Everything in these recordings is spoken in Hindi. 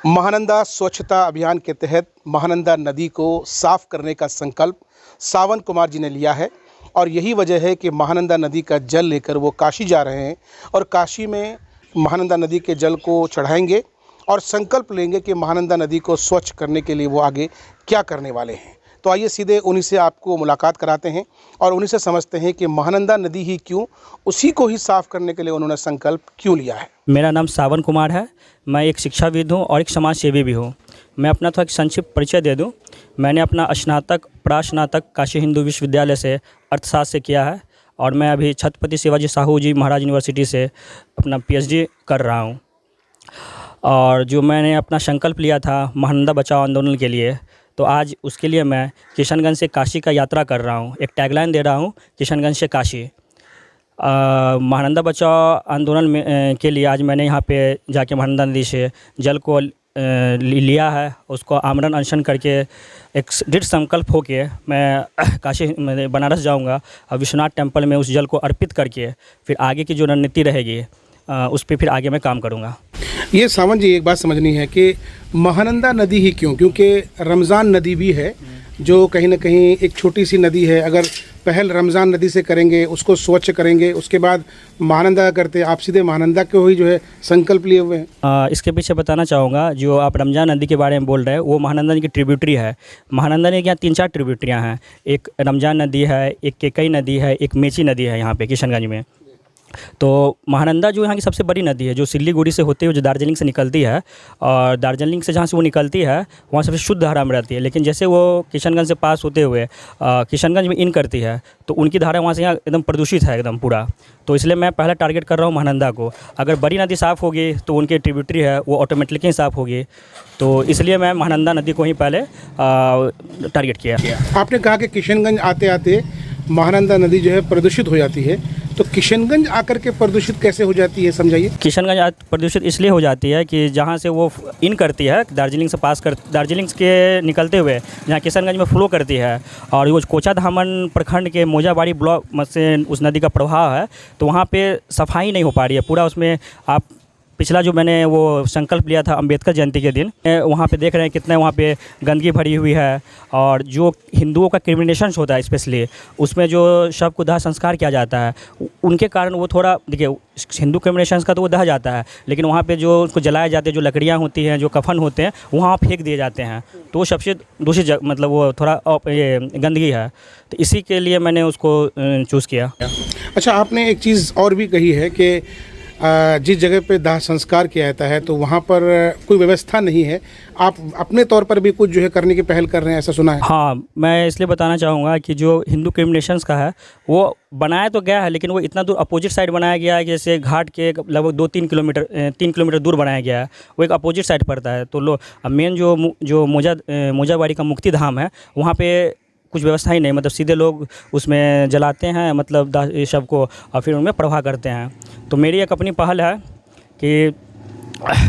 महानंदा स्वच्छता अभियान के तहत महानंदा नदी को साफ करने का संकल्प सावन कुमार जी ने लिया है और यही वजह है कि महानंदा नदी का जल लेकर वो काशी जा रहे हैं और काशी में महानंदा नदी के जल को चढ़ाएंगे और संकल्प लेंगे कि महानंदा नदी को स्वच्छ करने के लिए वो आगे क्या करने वाले हैं। तो आइए सीधे उन्हीं से आपको मुलाकात कराते हैं और उन्हीं से समझते हैं कि महानंदा नदी ही क्यों, उसी को ही साफ़ करने के लिए उन्होंने संकल्प क्यों लिया है। मेरा नाम सावन कुमार है। मैं एक शिक्षाविद हूँ और एक समाज सेवी भी हूँ। मैं अपना थोड़ा संक्षिप्त परिचय दे दूँ। मैंने अपना स्नातक प्रास्नातक काशी हिंदू विश्वविद्यालय से अर्थशास्त्र से किया है और मैं अभी छत्रपति शिवाजी साहू जी महाराज यूनिवर्सिटी से अपना PhD कर रहा हूँ। और जो मैंने अपना संकल्प लिया था महानंदा बचाओ आंदोलन के लिए, तो आज उसके लिए मैं किशनगंज से काशी का यात्रा कर रहा हूँ। एक टैगलाइन दे रहा हूँ, किशनगंज से काशी। महानंदा बचाओ आंदोलन में के लिए आज मैंने यहाँ पे जाके महानंदा नदी से जल को लिया है। उसको आमरण अनशन करके एक दृढ़ संकल्प होके मैं काशी बनारस जाऊँगा और विश्वनाथ टेम्पल में उस जल को अर्पित करके फिर आगे की जो रणनीति रहेगी उस पर फिर आगे मैं काम करूँगा। ये सावन जी, एक बात समझनी है कि महानंदा नदी ही क्यों, क्योंकि रमज़ान नदी भी है जो कहीं ना कहीं एक छोटी सी नदी है। अगर पहल रमज़ान नदी से करेंगे, उसको स्वच्छ करेंगे, उसके बाद महानंदा करते, आप सीधे महानंदा को ही जो है संकल्प लिए हुए हैं। इसके पीछे बताना चाहूँगा, जो आप रमज़ान नदी के बारे में बोल रहे हैं वो महानंदा नदी की ट्रिब्यूटरी है। महानंदा नदी के यहाँ 3-4 ट्रिब्यूटरियाँ हैं। एक रमज़ान नदी है, एक केकई नदी है, एक मेची नदी है यहाँ पे किशनगंज में। तो महानंदा जो यहाँ की सबसे बड़ी नदी है, जो सिल्लीगुड़ी से होते हुए जो दार्जिलिंग से निकलती है और दार्जिलिंग से जहाँ से वो निकलती है वहाँ सबसे शुद्ध धारा में रहती है। लेकिन जैसे वो किशनगंज से पास होते हुए किशनगंज में इन करती है तो उनकी धारा वहाँ से यहाँ एकदम प्रदूषित है एकदम पूरा। तो इसलिए मैं पहला टारगेट कर रहा हूँ महानंदा को। अगर बड़ी नदी साफ़ होगी तो उनकी ट्रिब्यूटरी है वो ऑटोमेटिकली साफ़ होगी। तो इसलिए मैं महानंदा नदी को ही पहले टारगेट किया। आपने कहा कि किशनगंज आते आते महानंदा नदी जो है प्रदूषित हो जाती है, तो किशनगंज आकर के प्रदूषित कैसे हो जाती है, समझाइए। किशनगंज प्रदूषित इसलिए हो जाती है कि जहाँ से वो इन करती है दार्जिलिंग से पास कर, दार्जिलिंग के निकलते हुए जहाँ किशनगंज में फ्लो करती है और वो कोचाधामन प्रखंड के मोजाबाड़ी ब्लॉक से उस नदी का प्रवाह है, तो वहाँ पे सफाई नहीं हो पा रही है पूरा। उसमें आप पिछला जो मैंने वो संकल्प लिया था अम्बेडकर जयंती के दिन, वहाँ पे देख रहे हैं कितने वहाँ पे गंदगी भरी हुई है। और जो हिंदुओं का क्रिमिनेशंस होता है स्पेशली, उसमें जो शव को दाह संस्कार किया जाता है, उनके कारण वो थोड़ा, देखिए हिंदू क्रिमिनेशंस का तो वो दह जाता है, लेकिन वहाँ पे जो उसको जलाए जाते हैं, जो लकड़ियाँ होती हैं, जो कफन होते हैं, वहाँ फेंक दिए जाते हैं। तो वो सबसे दूसरी मतलब वो थोड़ा ये गंदगी है। तो इसी के लिए मैंने उसको चूज़ किया। अच्छा, आपने एक चीज़ और भी कही है कि जिस जगह पे दाह संस्कार किया जाता है तो वहाँ पर कोई व्यवस्था नहीं है। आप अपने तौर पर भी कुछ जो है करने की पहल कर रहे हैं, ऐसा सुना है। हाँ, मैं इसलिए बताना चाहूँगा कि जो हिंदू क्रिमिनेशंस का है वो बनाया तो गया है, लेकिन वो इतना दूर अपोजिट साइड बनाया गया है, जैसे घाट के लगभग 3 किलोमीटर दूर बनाया गया है। वो एक अपोजिट साइड पड़ता है। तो मेन जो मोजाबाड़ी का मुक्ति धाम है वहाँ पे कुछ व्यवस्था ही नहीं, मतलब सीधे लोग उसमें जलाते हैं, मतलब शव को, और फिर उनमें प्रवाह करते हैं। तो मेरी एक अपनी पहल है कि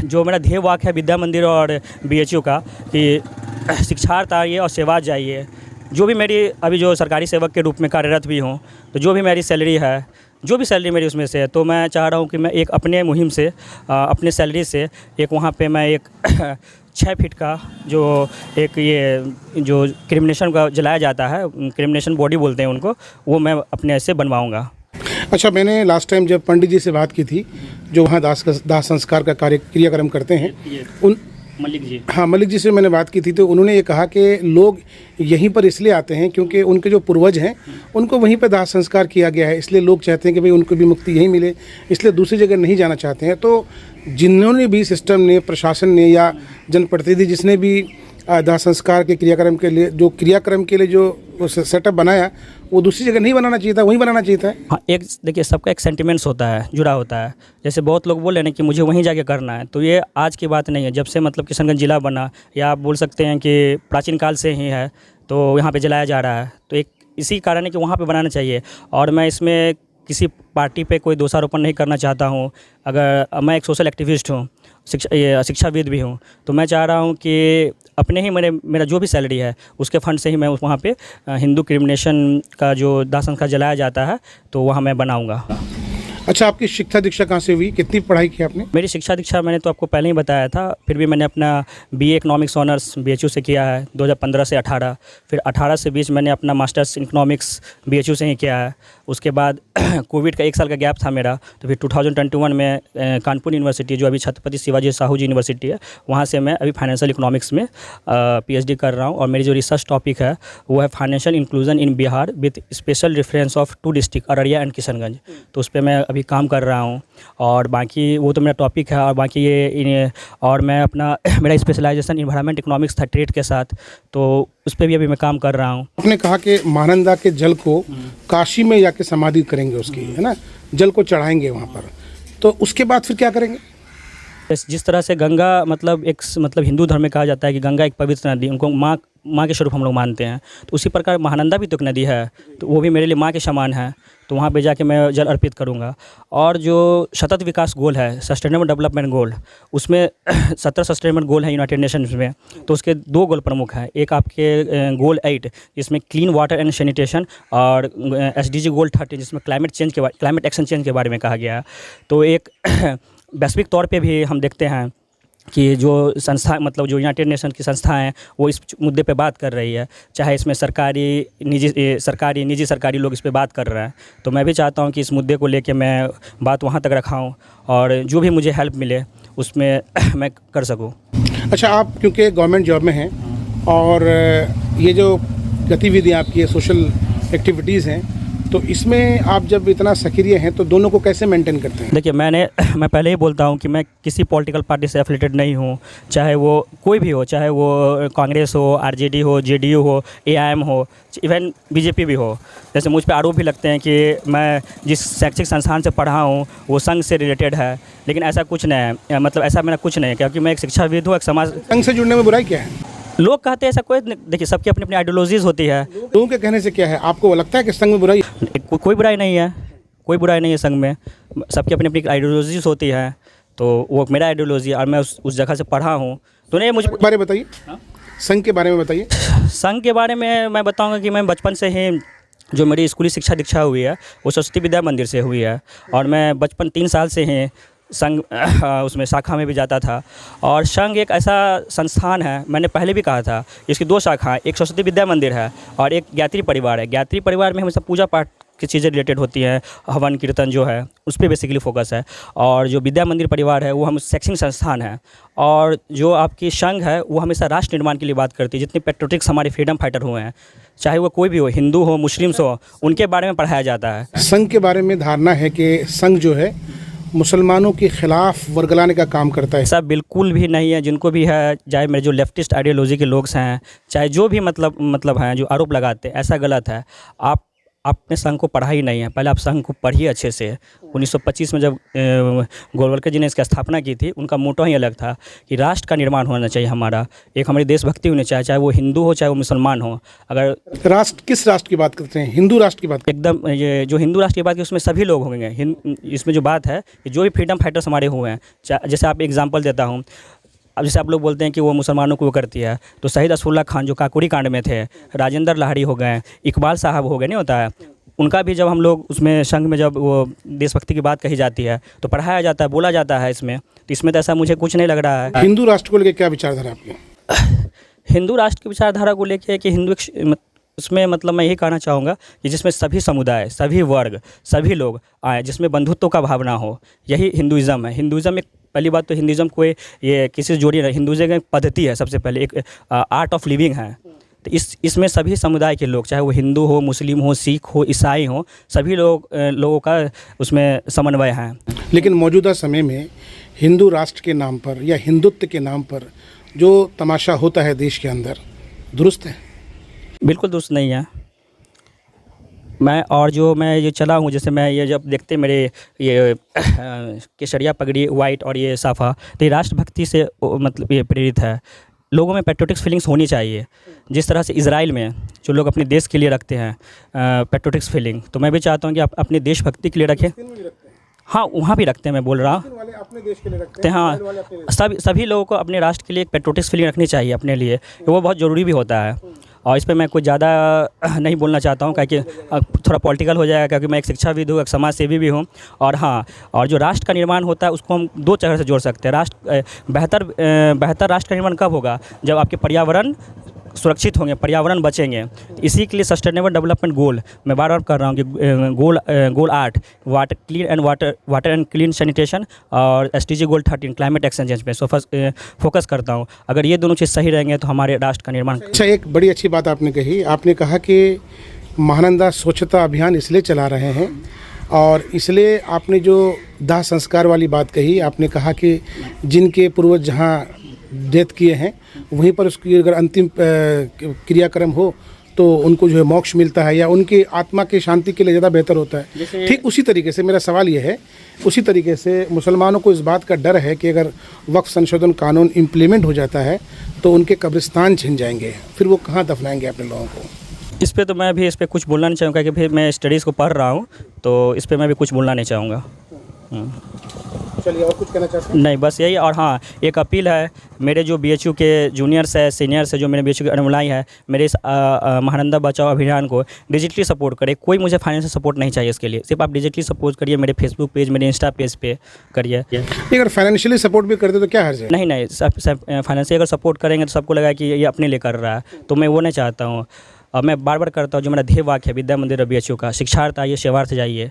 जो मेरा ध्येय वाक्य है विद्या मंदिर और BHU का, कि शिक्षार्थ आइए और सेवा जाइए। जो भी मेरी अभी जो सरकारी सेवक के रूप में कार्यरत भी हूँ, तो जो भी मेरी सैलरी है, जो भी सैलरी मेरी उसमें से है, तो मैं चाह रहा हूँ कि मैं एक अपने मुहिम से अपने सैलरी से एक वहाँ पे मैं एक 6 फीट का जो एक ये जो क्रिमिनेशन का जलाया जाता है, क्रिमिनेशन बॉडी बोलते हैं उनको, वो मैं अपने ऐसे बनवाऊँगा। अच्छा, मैंने लास्ट टाइम जब पंडित जी से बात की थी जो वहाँ दाह संस्कार का क्रियाक्रम करते हैं, उन मलिक जी, हाँ मलिक जी से मैंने बात की थी, तो उन्होंने ये कहा कि लोग यहीं पर इसलिए आते हैं क्योंकि उनके जो पूर्वज हैं उनको वहीं पर दाह संस्कार किया गया है, इसलिए लोग चाहते हैं कि भाई उनको भी मुक्ति यहीं मिले, इसलिए दूसरी जगह नहीं जाना चाहते हैं। तो जिन्होंने भी सिस्टम ने, प्रशासन ने या जनप्रतिनिधि जिसने भी दाह संस्कार के क्रियाक्रम के लिए जो सेटअप बनाया, वो दूसरी जगह नहीं बनाना चाहिए था, वहीं बनाना चाहिए था। हाँ, एक देखिए सबका एक सेंटिमेंट्स होता है, जुड़ा होता है। जैसे बहुत लोग बोल रहे हैं कि मुझे वहीं जाके करना है, तो ये आज की बात नहीं है। जब से मतलब किशनगंज जिला बना, या आप बोल सकते हैं कि प्राचीन काल से ही है, तो यहाँ पे जलाया जा रहा है। तो एक इसी कारण है कि वहाँ पे बनाना चाहिए। और मैं इसमें किसी पार्टी पे कोई दोषारोपण नहीं करना चाहता हूँ। अगर मैं एक सोशल एक्टिविस्ट हूँ, शिक्षाविद भी हूँ, तो मैं चाह रहा हूँ कि अपने ही मेरा जो भी सैलरी है उसके फंड से ही मैं वहाँ पे हिंदू क्रिमिनेशन का जो दाह संस्कार जलाया जाता है तो वहाँ मैं बनाऊँगा। अच्छा, आपकी शिक्षा दीक्षा कहाँ से हुई, कितनी पढ़ाई की आपने? मेरी शिक्षा दीक्षा मैंने तो आपको पहले ही बताया था, फिर भी मैंने अपना बीए इकोनॉमिक्स ऑनर्स बीएचयू से किया है 2015 से 18, फिर 18 से 20 मैंने अपना मास्टर्स इकोनॉमिक्स बीएचयू से ही किया है। उसके बाद कोविड का 1 साल का गैप था मेरा, तो फिर 2021 में कानपुर यूनिवर्सिटी, जो अभी छत्रपति शिवाजी साहू जी यूनिवर्सिटी है, वहाँ से मैं अभी फाइनेंशियल इकोनॉमिक्स में पीएचडी कर रहा हूँ। और मेरी जो रिसर्च टॉपिक है वो है financial inclusion in Bihar with special reference of 2 district Araria and Kishanganj. तो उस पर मैं अभी काम कर रहा हूँ, और बाकी वो तो मेरा टॉपिक है। और बाकी और मैं अपना मेरा स्पेशलाइजेशन इन्वायरमेंट इकोनॉमिक्स था ट्रेड के साथ, तो उस पर भी अभी मैं काम कर रहा हूँ। आपने कहा कि महानंदा के जल को काशी में जाके समाधि करेंगे उसकी, है ना, जल को चढ़ाएंगे वहाँ पर, तो उसके बाद फिर क्या करेंगे? जिस तरह से गंगा मतलब हिंदू धर्म में कहा जाता है कि गंगा एक पवित्र नदी, उनको माँ के स्वरूप हम लोग मानते हैं, तो उसी प्रकार महानंदा भी तो एक नदी है, तो वो भी मेरे लिए माँ के समान है। तो वहाँ पे जाके मैं जल अर्पित करूँगा। और जो सतत विकास गोल है, सस्टेनेबल डेवलपमेंट गोल, उसमें 17 सस्टेनेबल गोल हैं यूनाइटेड नेशंस में, तो उसके 2 गोल प्रमुख हैं। एक आपके गोल 8 जिसमें क्लीन वाटर एंड सैनिटेशन, और एसडीजी गोल 13 जिसमें क्लाइमेट एक्शन चेंज के बारे में कहा गया है। तो एक वैश्विक तौर पे भी हम देखते हैं कि जो संस्था जो यूनाइटेड नेशन की संस्थाएं हैं वो इस मुद्दे पे बात कर रही है, चाहे इसमें सरकारी निजी सरकारी लोग इस पे बात कर रहे हैं। तो मैं भी चाहता हूं कि इस मुद्दे को लेके मैं बात वहां तक रखाऊं, और जो भी मुझे हेल्प मिले उसमें मैं कर सकूं। अच्छा, आप क्योंकि गवर्नमेंट जॉब में हैं, और ये जो गतिविधियाँ आपकी सोशल एक्टिविटीज़ हैं, तो इसमें आप जब इतना सक्रिय हैं तो दोनों को कैसे मेंटेन करते हैं? देखिए, मैं पहले ही बोलता हूँ कि मैं किसी पॉलिटिकल पार्टी से एफिलेटेड नहीं हूँ, चाहे वो कोई भी हो, चाहे वो कांग्रेस हो, आरजेडी हो, जेडीयू हो, एआईएम हो, इवन बीजेपी भी हो। जैसे मुझ पे आरोप भी लगते हैं कि मैं जिस शैक्षिक संस्थान से पढ़ा हूँ वो संघ से रिलेटेड है, लेकिन ऐसा कुछ नहीं है। ऐसा मेरा कुछ नहीं है, क्योंकि मैं एक शिक्षाविद हूँ। एक समाज संघ से जुड़ने में बुराई क्या है? लोग कहते हैं ऐसा, कोई देखिए सबकी अपनी अपनी आइडियोलॉजीज़ होती है। लोगों के कहने से क्या है, आपको लगता है कि संघ में बुराई? कोई बुराई नहीं है, कोई बुराई नहीं है संघ में। सबकी अपनी अपनी आइडियोलॉजीज़ होती है, तो वो मेरा आइडियोलॉजी, और मैं उस जगह से पढ़ा हूँ, तो नहीं मुझे बारे बताइए, संघ के बारे में बताइए। संघ के बारे में मैं बताऊँगा कि मैं बचपन से ही जो मेरी स्कूली शिक्षा दीक्षा हुई है वो सरस्वती विद्या मंदिर से हुई है, और मैं बचपन 3 साल से ही संघ उसमें शाखा में भी जाता था। और संघ एक ऐसा संस्थान है, मैंने पहले भी कहा था, इसकी 2 शाखाएं, एक सरस्वती विद्या मंदिर है और एक गायत्री परिवार है। गायत्री परिवार में हमेशा पूजा पाठ की चीज़ें रिलेटेड होती हैं, हवन कीर्तन जो है उस पर बेसिकली फोकस है। और जो विद्या मंदिर परिवार है वो हम शैक्षणिक संस्थान है। और जो आपकी संघ है वो हमेशा राष्ट्र निर्माण के लिए बात करती है। जितने पेट्रोटिक्स हमारे फ्रीडम फाइटर हुए हैं, चाहे वो कोई भी हो, हिंदू हो, मुस्लिम्स हो, उनके बारे में पढ़ाया जाता है। संघ के बारे में धारणा है कि संघ जो है मुसलमानों के खिलाफ वर्गलाने का काम करता है। ऐसा बिल्कुल भी नहीं है। जिनको भी है, चाहे मेरे जो लेफ्टिस्ट आइडियोलॉजी के लोग हैं, चाहे जो भी मतलब हैं जो आरोप लगाते हैं, ऐसा गलत है। आपने संघ को पढ़ा ही नहीं है। पहले आप संघ को पढ़िए अच्छे से। 1925 में जब गोलवलकर जी ने इसकी स्थापना की थी, उनका मोटो ही अलग था कि राष्ट्र का निर्माण होना चाहिए हमारा, एक हमारी देशभक्ति होनी चाहिए, चाहे वो हिंदू हो चाहे वो मुसलमान हो। अगर राष्ट्र, किस राष्ट्र की बात करते हैं? हिंदू राष्ट्र की बात? एकदम, ये जो हिंदू राष्ट्र की बात की उसमें सभी लोग होंगे। इसमें जो बात है कि जो भी फ्रीडम फाइटर्स हमारे हुए हैं, जैसे आप एग्जाम्पल देता हूँ, अब जैसे आप लोग बोलते हैं कि वो मुसलमानों को वो करती है, तो शहीद असफुल्ला खान जो काकोरी कांड में थे, राजेंद्र लाहिड़ी हो गए, इकबाल साहब हो गए, नहीं होता है, उनका भी जब हम लोग उसमें संघ में जब वो देशभक्ति की बात कही जाती है तो पढ़ाया जाता है, बोला जाता है इसमें। तो इसमें तो ऐसा मुझे कुछ नहीं लग रहा है। हिंदू राष्ट्र को लेकर क्या विचारधारा आपकी? हिंदू राष्ट्र की विचारधारा को लेकर कि हिंदू उसमें मैं यही कहना चाहूँगा कि जिसमें सभी समुदाय, सभी वर्ग, सभी लोग आए, जिसमें बंधुत्व का भावना हो, यही हिंदुइज़्म है। हिंदुइज़्म एक, पहली बात तो हिंदुइज़्म कोई ये किसी से जोड़ी नहीं, हिंदुइज़्म एक पद्धति है, सबसे पहले एक आर्ट ऑफ लिविंग है। तो इसमें सभी समुदाय के लोग, चाहे वो हिंदू हो, मुस्लिम हो, सिख हो, ईसाई हो, सभी लोगों का उसमें समन्वय है। लेकिन मौजूदा समय में हिंदू राष्ट्र के नाम पर या हिंदुत्व के नाम पर जो तमाशा होता है देश के अंदर, दुरुस्त है? बिल्कुल दुरुस्त नहीं है। मैं ये चला हूँ, जैसे मैं ये जब देखते मेरे ये केसरिया पगड़ी वाइट और ये साफा, तो ये राष्ट्रभक्ति से ये प्रेरित है। लोगों में पेट्रोटिक्स फीलिंग्स होनी चाहिए। जिस तरह से इजराइल में जो लोग अपने देश के लिए रखते हैं पेट्रोटिक्स फीलिंग, तो मैं भी चाहता हूँ कि आप अपने देशभक्ति के लिए रखें। हाँ, वहाँ भी रखते हैं, मैं बोल रहा हूँ अपने देश के लिए रखते हैं। हाँ, सभी लोगों को अपने राष्ट्र के लिए एक पेट्रोटिक्स फीलिंग रखनी चाहिए अपने लिए, वो बहुत ज़रूरी भी होता है। और इस पे मैं कुछ ज़्यादा नहीं बोलना चाहता हूँ, क्योंकि थोड़ा पॉलिटिकल हो जाएगा, क्योंकि मैं एक शिक्षाविद हूँ, एक समाज सेवी भी हूँ। और हाँ, और जो राष्ट्र का निर्माण होता है उसको हम दो तरह से जोड़ सकते हैं। बेहतर राष्ट्र का निर्माण कब होगा? जब आपके पर्यावरण सुरक्षित होंगे, पर्यावरण बचेंगे। इसी के लिए सस्टेनेबल डेवलपमेंट गोल मैं बार बार कर रहा हूँ कि गोल 8 वाटर एंड क्लीन सैनिटेशन और SDG गोल 13 क्लाइमेट एक्शन चेंज पे फोकस करता हूँ। अगर ये दोनों चीज़ सही रहेंगे तो हमारे राष्ट्र का निर्माण। अच्छा, एक बड़ी अच्छी बात आपने कही। आपने कहा कि महानंदा स्वच्छता अभियान इसलिए चला रहे हैं, और इसलिए आपने जो दाह संस्कार वाली बात कही, आपने कहा कि जिनके पूर्वज जहाँ डेथ किए हैं वहीं पर उसकी अगर अंतिम क्रियाक्रम हो तो उनको जो है मोक्ष मिलता है, या उनकी आत्मा की शांति के लिए ज़्यादा बेहतर होता है। ठीक उसी तरीके से मेरा सवाल ये है, उसी तरीके से मुसलमानों को इस बात का डर है कि अगर वक्फ संशोधन कानून इम्प्लीमेंट हो जाता है तो उनके कब्रिस्तान छिन जाएंगे, फिर वो कहाँ दफनाएंगे अपने लोगों को? इस पे तो मैं भी कुछ बोलना नहीं चाहूँगा, क्योंकि फिर मैं स्टडीज़ को पढ़ रहा हूँ, तो इस पे मैं भी कुछ बोलना नहीं चाहूँगा। चलिए, और कुछ कहना चाहते हैं? नहीं, बस यही। और हाँ, एक अपील है, मेरे जो BHU के जूनियर्स है, सीनियर्स है, जो मेरे BHU के अनुयायी है, मेरे इस महानंदा बचाओ अभियान को डिजिटली सपोर्ट करें। कोई मुझे फाइनेंशियल सपोर्ट नहीं चाहिए इसके लिए, सिर्फ आप डिजिटली सपोर्ट करिए। मेरे फेसबुक पेज, मेरे इंस्टा पेज पे करिए। अगर फाइनेंशियली सपोर्ट भी करते तो क्या हर्ज है? नहीं, फाइनेंशियली अगर सपोर्ट करेंगे तो सबको लगा कि ये अपने लिए कर रहा है, तो मैं वो नहीं चाहता हूँ। और मैं बार बार करता हूँ, जो मेरा ध्येय वाक्य है विद्या मंदिर BHU का, शिक्षार्थ आइए सेवार्थ जाइए।